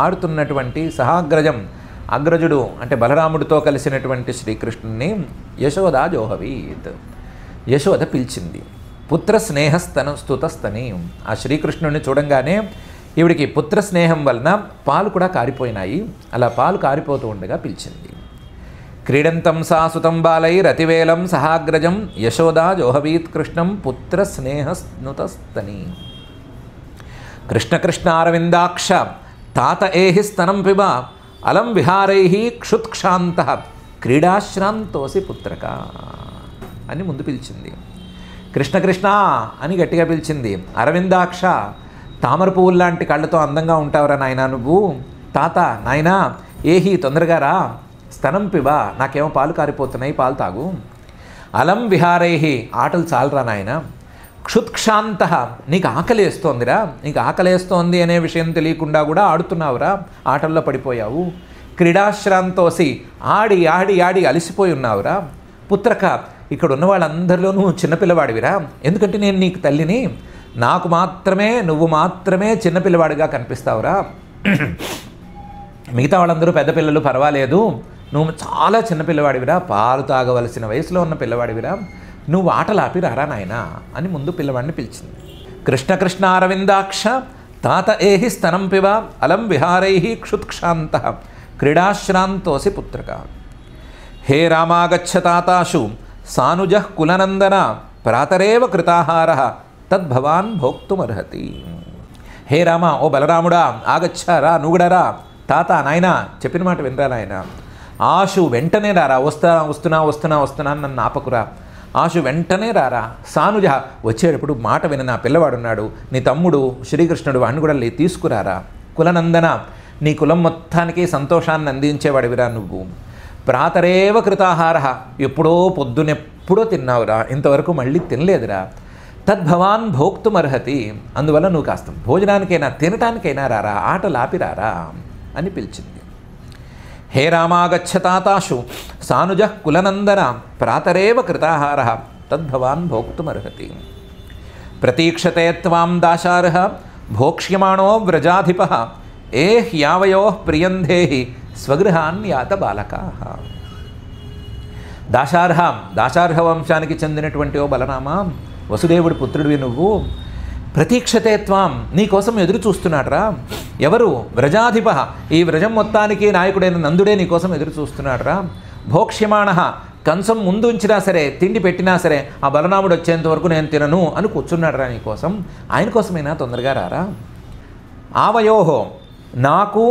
ఆడుతున్నటువంటి సహాగ్రజం, అగ్రజుడు అంటే బలరాముడితో కలిసినటువంటి శ్రీకృష్ణుని యశోదా జోహవీత్, యశోద పిలిచింది. పుత్ర స్తుతస్తని. ఆ శ్రీకృష్ణుడిని చూడంగానే ఈవిడికి పుత్ర స్నేహం వలన పాలు కూడా కారిపోయినాయి. అలా పాలు కారిపోతూ ఉండగా పిలిచింది. క్రీడంతం సా సుతం బాలైరతివేలం సహాగ్రజం యశోదా జోహవీత్ కృష్ణం పుత్ర స్నేహస్నుతస్తని. కృష్ణ కృష్ణ అరవిందాక్ష తాత ఏహి స్తనం పిబ అలం విహారైః క్షుత్క్షాంత క్రీడాశ్రాంతోసి పుత్రక అని ముందు పిలిచింది. కృష్ణ కృష్ణ అని గట్టిగా పిలిచింది. అరవిందాక్ష, తామర పువ్వులు లాంటి కళ్ళతో అందంగా ఉంటావురా నాయనా నువ్వు. తాత, నాయనా ఏహి తొందరగా రా, స్తనం పిబ, నాకేమో పాలు కారిపోతున్నాయి, పాలు తాగు. అలం విహారైః, ఆటలు చాలరా నాయన. క్షుత్క్షాంత, నీకు ఆకలేస్తోందిరా, నీకు ఆకలేస్తోంది అనే విషయం తెలియకుండా కూడా ఆడుతున్నావురా, ఆటల్లో పడిపోయావు. క్రీడాశ్రాంతోసి, ఆడి ఆడి ఆడి అలసిపోయి ఉన్నావురా. పుత్రక, ఇక్కడ ఉన్న వాళ్ళందరిలోనూ చిన్నపిల్లవాడివిరా, ఎందుకంటే నేను నీకు తల్లిని, నాకు మాత్రమే, నువ్వు మాత్రమే చిన్నపిల్లవాడిగా కనిపిస్తావురా. మిగతా వాళ్ళందరూ పెద్ద పిల్లలు, పర్వాలేదు, నువ్వు చాలా చిన్నపిల్లవాడివిరా, పాలు తాగవలసిన వయసులో ఉన్న పిల్లవాడివిరా, నువ్వు ఆటలు ఆపి రారా నాయనా అని ముందు పిల్లవాడిని పిలిచింది. కృష్ణ కృష్ణ అరవిందాక్ష తాత ఏహి స్తనం పిబ అలం విహారైః క్షుత్క్షాంత క్రీడాశ్రాంతోసి పుత్రక. హే రామాగచ్చ తాతాషు సానుజః కులనందన ప్రాతరేవ కృతాహార తద్భవాన్ భోక్తుమర్హతి. హే రామ, ఓ బలరాముడా, ఆగచ్చ రా, నువ్వుగడరా. తాత, నాయన చెప్పిన మాట వినరా నాయన. ఆశు, వెంటనే రారా, వస్తున్నా నన్ను ఆపకురా. ఆశు వెంటనే రారా. సానుజ వచ్చేటప్పుడు మాట విన నా పిల్లవాడున్నాడు, నీ తమ్ముడు శ్రీకృష్ణుడు, వాడిని కూడా తీసుకురారా. కులనందన నీ కులం మొత్తానికి సంతోషాన్ని అందించేవాడివిరా నువ్వు. ప్రాతరేవ కృతాహార ఎప్పుడో పొద్దునెప్పుడో తిన్నావురా, ఇంతవరకు మళ్ళీ తినలేదురా. తద్భవాన్ భోక్తుమర్హతి అందువల్ల నువ్వు కాస్త భోజనానికైనా తినటానికైనా రారా, ఆటలాపిరారా అని పిలిచింది. హే రామాగచ్చతాతాశు సానుజ కులనందన ప్రాతరేవ కృతాహార తద్భవాన్ భోక్తుమర్హతి. ప్రతీక్షతే త్వాం దాశార్హ భోక్ష్యమాణో వ్రజాధిప ఏ హ్యావయో ప్రియంధేహి స్వగృహాన్యాత బాలకాః. దాశార్హ వంశానికి చెందినటువంటి ఓ బలరామ, వసుదేవుడి పుత్రుడివి నువ్వు. ప్రతీక్షతే త్వాం నీకోసం ఎదురు చూస్తున్నాడ్రా. ఎవరు? వ్రజాధిప ఈ వ్రజం మొత్తానికి నాయకుడైన నందుడే నీకోసం ఎదురు చూస్తున్నాడ్రా. భోక్ష్యమాణ కంచం ముందు ఉంచినా సరే, తిండి పెట్టినా సరే ఆ బలరాముడు వచ్చేంత వరకు నేను తినను అని కూర్చున్నాడ్రా నీకోసం. ఆయన కోసమైనా తొందరగా రారా. ఆవయోహో నాకు,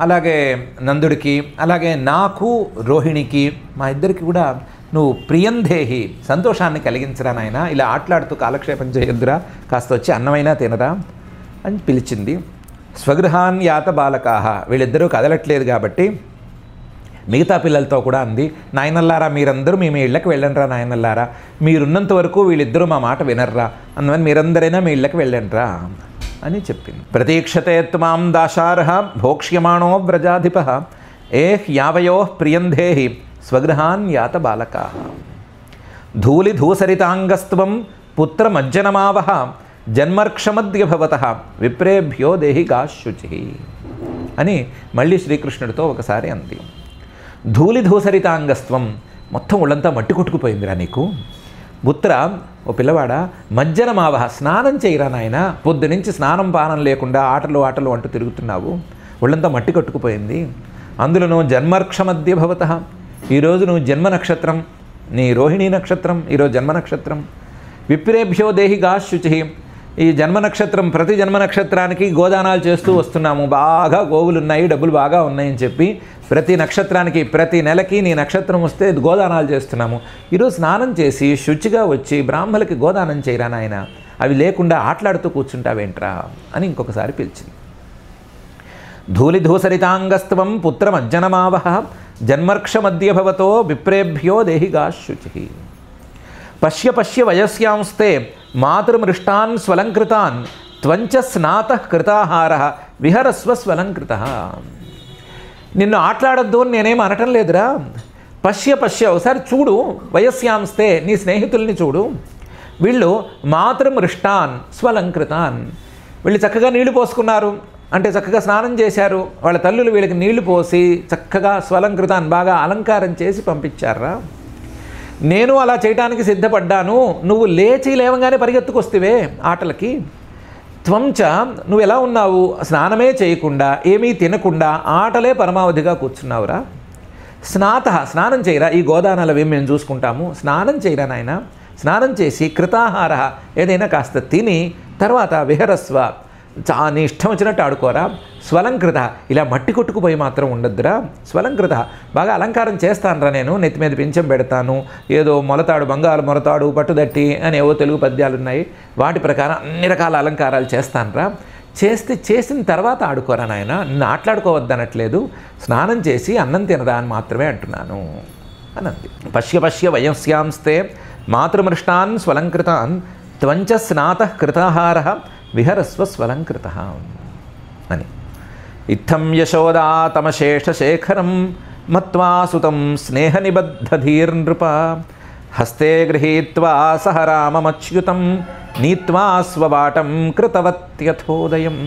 అలాగే నందుడికి, అలాగే నాకు రోహిణికి, మా ఇద్దరికి కూడా నువ్వు ప్రియంధేహి సంతోషాన్ని కలిగించరా నాయన. ఇలా ఆటలాడుతూ కాలక్షేపం చేయొద్దురా, కాస్త వచ్చి అన్నమైనా తినరా అని పిలిచింది. స్వగృహాన్ యాత బాలకాహ వీళ్ళిద్దరూ కదలట్లేదు కాబట్టి మిగతా పిల్లలతో కూడా అంది, నాయనల్లారా మీరందరూ మీ ఇళ్ళకి వెళ్ళండిరా. నాయనల్లారా మీరున్నంత వరకు వీళ్ళిద్దరూ మా మాట వినర్రా, అందువల్ల మీరందరైనా మీ ఇళ్ళకి వెళ్ళండిరా అని చెప్పింది. ప్రతీక్షతే త్వాం దాశార్హ భోక్ష్యమాణో వ్రజాధిప ఏ హ్యావయో ప్రియంధేహి స్వగృహాన్ యాత బాలకాః. ధూళిధూసరితాంగస్త్వం పుత్రమజ్జనమావహ జన్మర్క్షమద్య భవతః విప్రేభ్యో దేహిగా శుచి అని మళ్ళీ శ్రీకృష్ణుడితో ఒకసారి అంది. ధూళిధూసరితాంగస్త్వం మొత్తం ఒళ్ళంతా మట్టి కొట్టుకుపోయిందిరా నీకు. పుత్ర ఓ పిల్లవాడ మజ్జనమావహ స్నానం చేయరా నాయన. పొద్దు నుంచి స్నానం పానం లేకుండా ఆటలు అంటూ తిరుగుతున్నావు, ఒళ్ళంతా మట్టి కట్టుకుపోయింది. అందులో జన్మర్క్షమద్య భవతః ఈరోజు నువ్వు జన్మ నక్షత్రం, నీ రోహిణీ నక్షత్రం ఈరోజు జన్మ నక్షత్రం. విప్రేభ్యో దేహిగా శుచి ఈ జన్మ నక్షత్రం, ప్రతి జన్మ నక్షత్రానికి గోదానాలు చేస్తూ వస్తున్నాము. బాగా గోవులు ఉన్నాయి, డబ్బులు బాగా ఉన్నాయని చెప్పి ప్రతి నక్షత్రానికి ప్రతి నెలకి నీ నక్షత్రం వస్తే గోదానాలు చేస్తున్నాము. ఈరోజు స్నానం చేసి శుచిగా వచ్చి బ్రాహ్మలకి గోదానం చేయరా నాయన, అవి లేకుండా ఆటలాడుతూ కూర్చుంటావేంట్రా అని ఇంకొకసారి పిలిచింది. ధూళిధూసరితాంగస్త్వం పుత్రమజ్జనమావహ జన్మర్క్షమద్య భవతో విప్రేభ్యో దేహిగా శుచి. పశ్య పశ్య వయస్యాంస్తే మాతృమృష్టాన్ స్వలంకృతాన్ త్వంచ స్నాతః కృతాహారః విహరస్వ స్వలంకృతః. నిన్ను ఆటలాడొద్దు అని నేనేం అనటం లేదురా. పశ్య ఒకసారి చూడు, వయస్యాంస్తే నీ స్నేహితుల్ని చూడు. వీళ్ళు మాతృమృష్టాన్ స్వలంకృతాన్ వీళ్ళు చక్కగా నీళ్లు పోసుకున్నారు అంటే చక్కగా స్నానం చేశారు. వాళ్ళ తల్లులు వీళ్ళకి నీళ్లు పోసి చక్కగా స్వలంకృతాన్ని బాగా అలంకారం చేసి పంపించారా. నేను అలా చేయడానికి సిద్ధపడ్డాను, నువ్వు లేవగానే పరిగెత్తుకొస్తేవే ఆటలకి. త్వంచ నువ్వు ఎలా ఉన్నావు, స్నానమే చేయకుండా ఏమీ తినకుండా ఆటలే పరమావధిగా కూర్చున్నావురా. స్నానం చేయరా, ఈ గోదానాలు అవి మేము చూసుకుంటాము, స్నానం చేయరా నాయన. స్నానం చేసి కృతాహార ఏదైనా కాస్త తిని తర్వాత విహరస్వ నీ ఇష్టం వచ్చినట్టు ఆడుకోరా. స్వలంకృత ఇలా మట్టి కొట్టుకుపోయి మాత్రం ఉండద్దురా. స్వలంకృత బాగా అలంకారం చేస్తానురా నేను, నెత్తి మీద పింఛం పెడతాను, ఏదో మొలతాడు బంగారు మొలతాడు పట్టుదట్టి అని ఏవో తెలుగు పద్యాలు ఉన్నాయి, వాటి ప్రకారం అన్ని రకాల అలంకారాలు చేస్తానురా. చేసిన తర్వాత ఆడుకోరా నాయన, నిన్ను ఆటలాడుకోవద్దనట్లేదు, స్నానం చేసి అన్నం తినరా అని మాత్రమే అంటున్నాను అని అంది. పశ్య వయస్యాంస్తే మాతృమృష్టాన్ స్వలంకృతాన్ త్వంచ స్నాతః కృతాహారః విహరస్వ స్వలంకృతః అని. ఇత్థం యశోదా తమశేషశేఖరం మత్వా సుతం స్నేహనిబద్ధధీర్నృప హస్తే గృహీత్వా సహ రామమచ్యుతం నీత్వా స్వవాటం కృతవత్యథోదయం.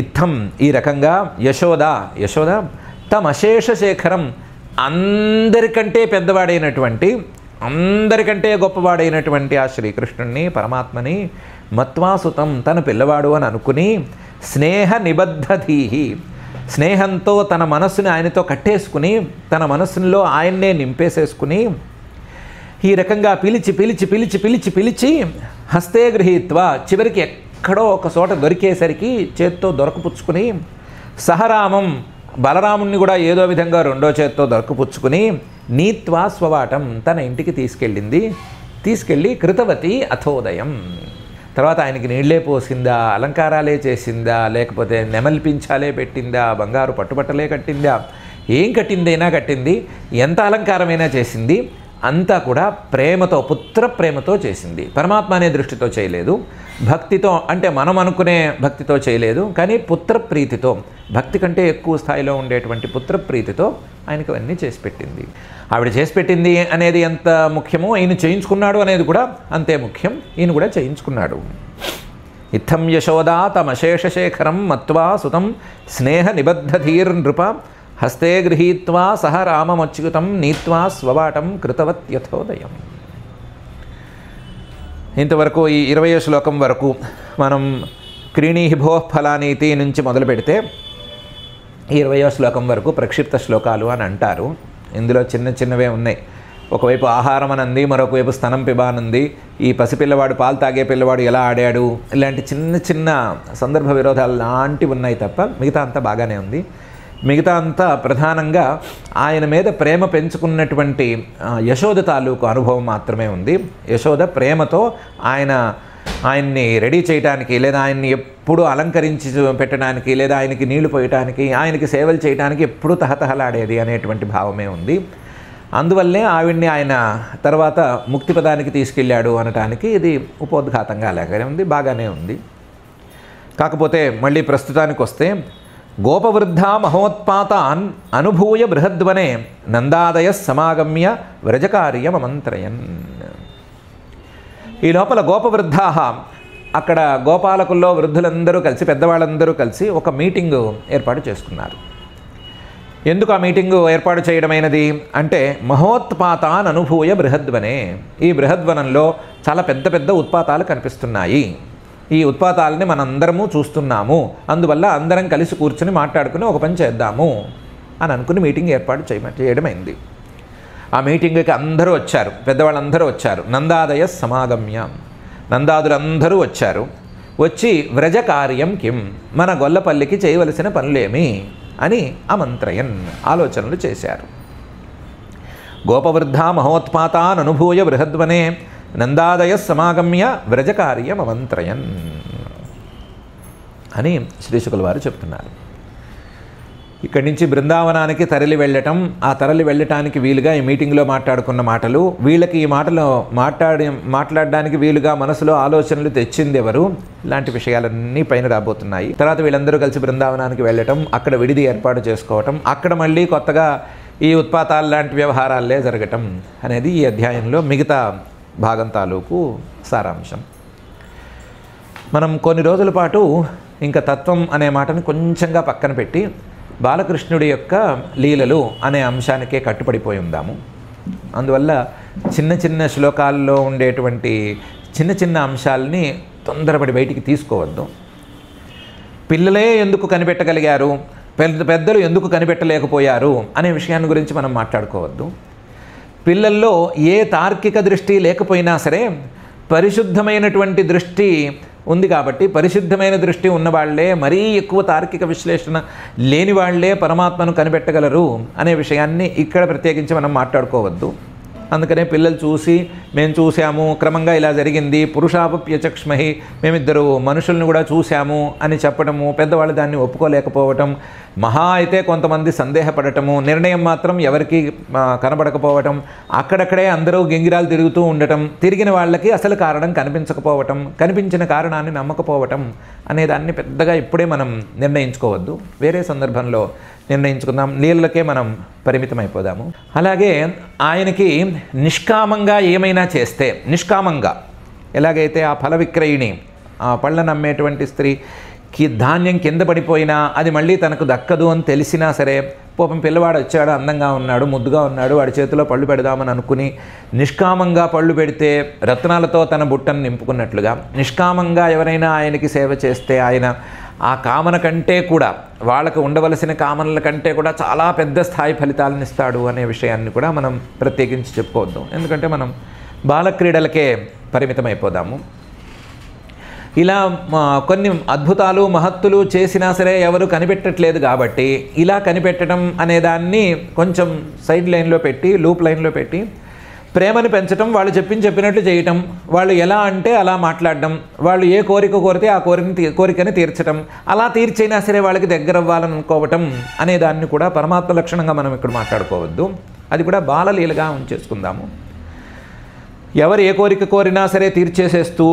ఇత్థం ఈ రకంగా యశోద తమశేషశేఖరం అందరికంటే పెద్దవాడైనటువంటి అందరికంటే గొప్పవాడైనటువంటి ఆ శ్రీకృష్ణుణ్ణి పరమాత్మని మత్వాసుతం తన పిల్లవాడు అని అనుకుని స్నేహ నిబద్ధధీహి స్నేహంతో తన మనస్సుని ఆయనతో కట్టేసుకుని తన మనస్సులో ఆయన్నే నింపేసేసుకుని ఈ రకంగా పిలిచి హస్తే గృహీత్వా చివరికి ఎక్కడో ఒక చోట దొరికేసరికి చేత్తో దొరకపుచ్చుకుని సహరామం బలరాముణ్ణి కూడా ఏదో విధంగా రెండో చేత్తో దొరకపుచ్చుకుని నీత్వా స్వవాటం, తన ఇంటికి తీసుకెళ్ళి కృతవతి అథోదయం, తర్వాత ఆయనకి నీళ్లే పోసిందా, అలంకారాలే చేసిందా, లేకపోతే నెమలిపించాలే పెట్టిందా, బంగారు పట్టుబట్టలే కట్టిందా, ఏం కట్టిందైనా కట్టింది, ఎంత అలంకారమైనా చేసింది, అంతా కూడా ప్రేమతో, పుత్ర ప్రేమతో చేసింది. పరమాత్మ అనే దృష్టితో చేయలేదు, భక్తితో, అంటే మనం అనుకునే భక్తితో చేయలేదు, కానీ పుత్ర ప్రీతితో, భక్తి కంటే ఎక్కువ స్థాయిలో ఉండేటువంటి పుత్ర ప్రీతితో ఆయనకు అన్నీ చేసి పెట్టింది. ఆవిడ చేసి పెట్టింది అనేది ఎంత ముఖ్యమో ఈయన చేయించుకున్నాడు అనేది కూడా అంతే ముఖ్యం. ఈయన కూడా చేయించుకున్నాడు. ఇత్థం యశోదా తమశేషశేఖరం మత్వా సుతం స్నేహ నిబద్ధధీర్ నృప హస్తే గృహీత్వా సహ రామమచ్యుతం నీత్వా స్వవాటం కృతవత్యథోదయం. ఇంతవరకు ఈ 20వ శ్లోకం వరకు మనం క్రీణీహి భోః ఫలానీతి నుంచి మొదలు పెడితే ఈ 20వ శ్లోకం వరకు ప్రక్షిప్త శ్లోకాలు అని అంటారు. ఇందులో చిన్న చిన్నవే ఉన్నాయి. ఒకవైపు ఆహారం అని అంది, మరొక వైపు స్తనం పిబానుంది, ఈ పసిపిల్లవాడు పాలు తాగే పిల్లవాడు ఎలా ఆడాడు, ఇలాంటి చిన్న చిన్న సందర్భ విరోధాలు లాంటివి ఉన్నాయి తప్ప మిగతా అంతా బాగానే ఉంది. మిగతా అంతా ప్రధానంగా ఆయన మీద ప్రేమ పెంచుకున్నటువంటి యశోద తాలూకు అనుభవం మాత్రమే ఉంది. యశోద ప్రేమతో ఆయన్ని రెడీ చేయడానికి, లేదా ఆయన్ని ఎప్పుడు అలంకరించి పెట్టడానికి, లేదా ఆయనకి నీళ్లు పోయటానికి, ఆయనకి సేవలు చేయడానికి ఎప్పుడూ తహతహలాడేది అనేటువంటి భావమే ఉంది. అందువల్లే ఆవిడ్ని ఆయన తర్వాత ముక్తిపదానికి తీసుకెళ్ళాడు అనటానికి ఇది ఉపోద్ఘాతంగా అలాగే ఉంది, బాగానే ఉంది. కాకపోతే మళ్ళీ ప్రస్తుతానికి వస్తే గోపవృద్ధా మహోత్పాతాన్ అనుభూయ బృహద్వనే నందాదయ సమాగమ్య వ్రజకార్యమమంత్రయన్. ఈ లోపల గోపవృద్ధా, అక్కడ గోపాలకుల్లో వృద్ధులందరూ కలిసి, పెద్దవాళ్ళందరూ కలిసి ఒక మీటింగు ఏర్పాటు చేసుకున్నారు. ఎందుకు ఆ మీటింగు ఏర్పాటు చేయడమైనది అంటే మహోత్పాతాన్ అనుభూయ బృహద్వనే, ఈ బృహద్వనంలో చాలా పెద్ద పెద్ద ఉత్పాతాలు కనిపిస్తున్నాయి, ఈ ఉత్పాతాలని మనందరము చూస్తున్నాము, అందువల్ల అందరం కలిసి కూర్చొని మాట్లాడుకుని ఒక పని చేద్దాము అని అనుకుని మీటింగ్ ఏర్పాటు చేయడమైంది. ఆ మీటింగ్కి అందరూ వచ్చారు, పెద్దవాళ్ళందరూ వచ్చారు. నందాదయ సమాగమ్య, నందాదులందరూ వచ్చారు. వచ్చి వ్రజ కార్యం కిం, మన గొల్లపల్లికి చేయవలసిన పనులేమి అని అమంత్రయన్, ఆలోచనలు చేశారు. గోపవృద్ధా మహోత్పాతాన్ అనుభూయ బృహద్వనే నందాదయ సమాగమ్య వ్రజకార్యం అమంత్రయన్ అని శ్రీశుకుల వారు చెప్తున్నారు. ఇక్కడి నుంచి బృందావనానికి తరలి వెళ్ళటం, ఆ తరలి వెళ్ళటానికి వీలుగా ఈ మీటింగ్లో మాట్లాడుకున్న మాటలు, వీళ్ళకి ఈ మాటలు మాట్లాడడానికి వీలుగా మనసులో ఆలోచనలు తెచ్చింది ఎవరు, ఇలాంటి విషయాలన్నీ పైన రాబోతున్నాయి. తర్వాత వీళ్ళందరూ కలిసి బృందావనానికి వెళ్ళటం, అక్కడ విడిది ఏర్పాటు చేసుకోవటం, అక్కడ మళ్ళీ కొత్తగా ఈ ఉత్పాతాలు లాంటి వ్యవహారాలే జరగటం అనేది ఈ అధ్యాయంలో మిగతా భాగం తాలూకు సారాంశం. మనం కొన్ని రోజుల పాటు ఇంకా తత్వం అనే మాటను కొంచెంగా పక్కన పెట్టి బాలకృష్ణుడి యొక్క లీలలు అనే అంశానికే కట్టుబడిపోయి ఉందాము. అందువల్ల చిన్న చిన్న శ్లోకాల్లో ఉండేటువంటి చిన్న చిన్న అంశాలని తొందరపడి బయటికి తీసుకోవద్దు. పిల్లలే ఎందుకు కనిపెట్టగలిగారు, పెద్దలు ఎందుకు కనిపెట్టలేకపోయారు అనే విషయాన్ని గురించి మనం మాట్లాడుకోవద్దు. పిల్లల్లో ఏ తార్కిక దృష్టి లేకపోయినా సరే పరిశుద్ధమైనటువంటి దృష్టి ఉంది కాబట్టి, పరిశుద్ధమైన దృష్టి ఉన్నవాళ్లే, మరీ ఎక్కువ తార్కిక విశ్లేషణ లేని వాళ్లే పరమాత్మను కనిపెట్టగలరు అనే విషయాన్ని ఇక్కడ ప్రత్యేకించి మనం మాట్లాడుకోవద్దు. అందుకనే పిల్లలు చూసి మేము చూసాము, క్రమంగా ఇలా జరిగింది, పురుషాపప్యచక్ష్మహి, మేమిద్దరు మనుషుల్ని కూడా చూసాము అని చెప్పడము, పెద్దవాళ్ళు దాన్ని ఒప్పుకోలేకపోవటం, మహా అయితే కొంతమంది సందేహపడటము, నిర్ణయం మాత్రం ఎవరికి కనబడకపోవటం, అక్కడక్కడే అందరూ గింగిరాలు తిరుగుతూ ఉండటం, తిరిగిన వాళ్ళకి అసలు కారణం కనిపించకపోవటం, కనిపించిన కారణాన్ని నమ్మకపోవటం అనేదాన్ని పెద్దగా ఇప్పుడే మనం నిర్ణయించుకోవద్దు. వేరే సందర్భంలో నిర్ణయించుకుందాం, నీళ్ళకే మనం పరిమితం అయిపోదాము. అలాగే ఆయనకి నిష్కామంగా ఏమైనా చేస్తే, నిష్కామంగా ఎలాగైతే ఆ ఫల విక్రయిణి, ఆ పళ్ళను అమ్మేటువంటి స్త్రీకి ధాన్యం కింద పడిపోయినా అది మళ్ళీ తనకు దక్కదు అని తెలిసినా సరే, పాపం పిల్లవాడు వచ్చాడు, అందంగా ఉన్నాడు, ముద్దుగా ఉన్నాడు, వాడి చేతిలో పళ్ళు పెడదామని అనుకుని నిష్కామంగా పళ్ళు పెడితే రత్నాలతో తన బుట్టను నింపుకున్నట్లుగా, నిష్కామంగా ఎవరైనా ఆయనకి సేవ చేస్తే ఆయన ఆ కామన కంటే కూడా, వాళ్ళకు ఉండవలసిన కామనల కంటే కూడా చాలా పెద్ద స్థాయి ఫలితాలను ఇస్తాడు అనే విషయాన్ని కూడా మనం ప్రత్యేకించి చెప్పుకోవద్దు. ఎందుకంటే మనం బాలక్రీడలకే పరిమితం అయిపోదాము. ఇలా కొన్ని అద్భుతాలు మహత్తులు చేసినా సరే ఎవరు కనిపెట్టట్లేదు కాబట్టి ఇలా కనిపెట్టడం అనేదాన్ని కొంచెం సైడ్ లైన్లో పెట్టి లూప్ లైన్లో పెట్టి ప్రేమను పెంచడం, వాళ్ళు చెప్పినట్లు చేయటం, వాళ్ళు ఎలా అంటే అలా మాట్లాడడం, వాళ్ళు ఏ కోరిక కోరితే ఆ కోరికని తీర్చడం, అలా తీర్చైనా సరే వాళ్ళకి దగ్గర అవ్వాలని అనుకోవటం అనే దాన్ని కూడా పరమాత్మ లక్షణంగా మనం ఇక్కడ మాట్లాడుకోవద్దు. అది కూడా బాలలీలగా ఉంచేసుకుందాము. ఎవరు ఏ కోరిక కోరినా సరే తీర్చేసేస్తూ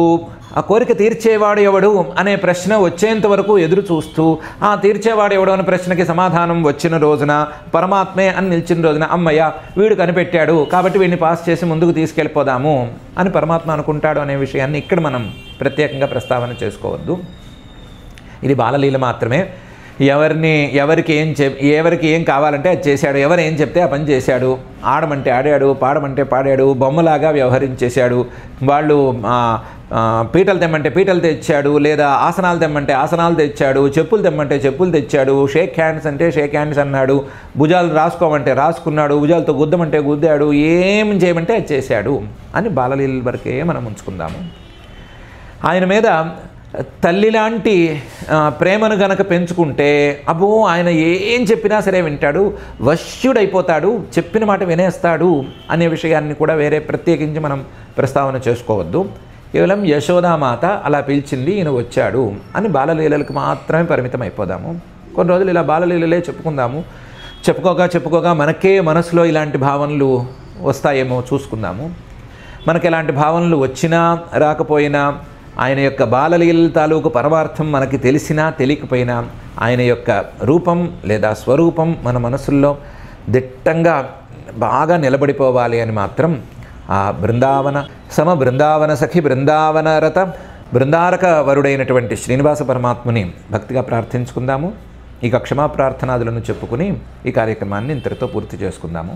ఆ కోరిక తీర్చేవాడు ఎవడు అనే ప్రశ్న వచ్చేంత వరకు ఎదురు చూస్తూ ఆ తీర్చేవాడు ఎవడు అనే ప్రశ్నకి సమాధానం వచ్చిన రోజున పరమాత్మే అని నిలిచిన రోజున అమ్మయ్య వీడు కనిపెట్టాడు కాబట్టి వీడిని పాస్ చేసి ముందుకు తీసుకెళ్ళిపోదాము అని పరమాత్మ అనుకుంటాడు అనే విషయాన్ని ఇక్కడ మనం ప్రత్యేకంగా ప్రస్తావన చేసుకోవద్దు. ఇది బాలలీల మాత్రమే. ఎవరికి ఏం కావాలంటే అది చేశాడు, ఎవరు ఏం చెప్తే ఆ పని చేశాడు, ఆడమంటే ఆడాడు, పాడమంటే పాడాడు, బొమ్మలాగా వ్యవహరించేశాడు. వాళ్ళు పీటలు తెమ్మంటే పీటలు తెచ్చాడు, లేదా ఆసనాలు తెమ్మంటే ఆసనాలు తెచ్చాడు, చెప్పులు తెమ్మంటే చెప్పులు తెచ్చాడు, షేక్ హ్యాండ్స్ అంటే షేక్ హ్యాండ్స్ అన్నాడు, భుజాలు రాసుకోమంటే రాసుకున్నాడు, భుజాలతో గుద్దమంటే గుద్దాడు, ఏం చేయమంటే అది చేశాడు అని బాలలీల వరకే మనం ఉంచుకుందాము. ఆయన మీద తల్లి లాంటి ప్రేమను గనక పెంచుకుంటే అబ్బో ఆయన ఏం చెప్పినా సరే వింటాడు, వశ్యుడైపోతాడు, చెప్పిన మాట వినేస్తాడు అనే విషయాన్ని కూడా వేరే ప్రత్యేకించి మనం ప్రస్తావన చేసుకోవద్దు. కేవలం యశోదామాత అలా పిలిచింది, ఈయన వచ్చాడు అని బాలలీలలకు మాత్రమే పరిమితం అయిపోదాము. కొన్ని రోజులు ఇలా బాలలీలలే చెప్పుకుందాము. చెప్పుకోగా మనకే మనసులో ఇలాంటి భావనలు వస్తాయేమో చూసుకుందాము. మనకి ఎలాంటి భావనలు వచ్చినా రాకపోయినా ఆయన యొక్క బాలలీల తాలూకు పరమార్థం మనకి తెలిసినా తెలియకపోయినా ఆయన యొక్క రూపం లేదా స్వరూపం మన మనసుల్లో దిట్టంగా బాగా నిలబడిపోవాలి అని మాత్రం ఆ బృందావన సఖి బృందావన రత బృందారక వరుడైనటువంటి శ్రీనివాస పరమాత్ముని భక్తిగా ప్రార్థించుకుందాము. ఇక క్షమా ప్రార్థనాదులను చెప్పుకుని ఈ కార్యక్రమాన్ని ఇంతటితో పూర్తి చేసుకుందాము.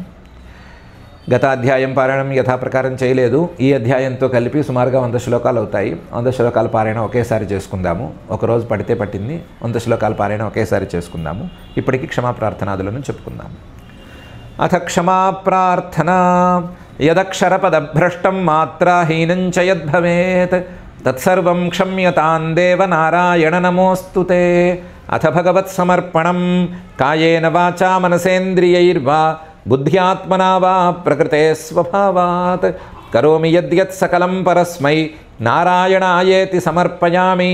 గత అధ్యాయం పారాయణం యథాప్రకారం చేయలేదు. ఈ అధ్యాయంతో కలిపి సుమారుగా 100 శ్లోకాలు అవుతాయి. 100 శ్లోకాల పారాయణం ఒకేసారి చేసుకుందాము. ఒకరోజు పడితే పట్టింది. 100 శ్లోకాల పారాయణం ఒకేసారి చేసుకుందాము. ఇప్పటికీ క్షమా ప్రార్థనాదులను చెప్పుకుందాము. అథ క్షమా ప్రార్థన యదక్షరపదభ్రష్టం మాత్రాహీనం చ యద్భవేత్ తత్సర్వం క్షమ్యతాం దేవ నారాయణ నమోస్తుతే. అథ భగవత్ సమర్పణం కాయేన వాచా మనసేంద్రియైర్వా బుద్ధ్యాత్మనా వా ప్రకృతే స్వభావాత్ కరోమి యద్యత్ సకలం పరస్మై నారాయణాయేతి సమర్పయామి.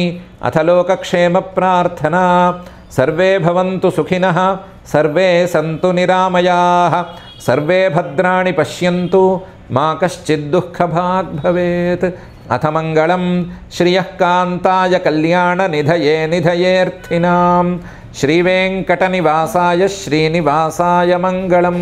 అథ లోకక్షేమ ప్రార్థనా సర్వే భవంతు సుఖినః సర్వే సంతు నిరామయాః సర్వే భద్రాణి పశ్యంతు మా కశ్చిద్ దుఃఖభాగ్ భవేత్. అథ మంగళం శ్రియః కాంతాయ కళ్యాణ నిధయే నిధయేర్థినాం శ్రీవేంకటనివాసాయ శ్రీనివాసాయ మంగళం.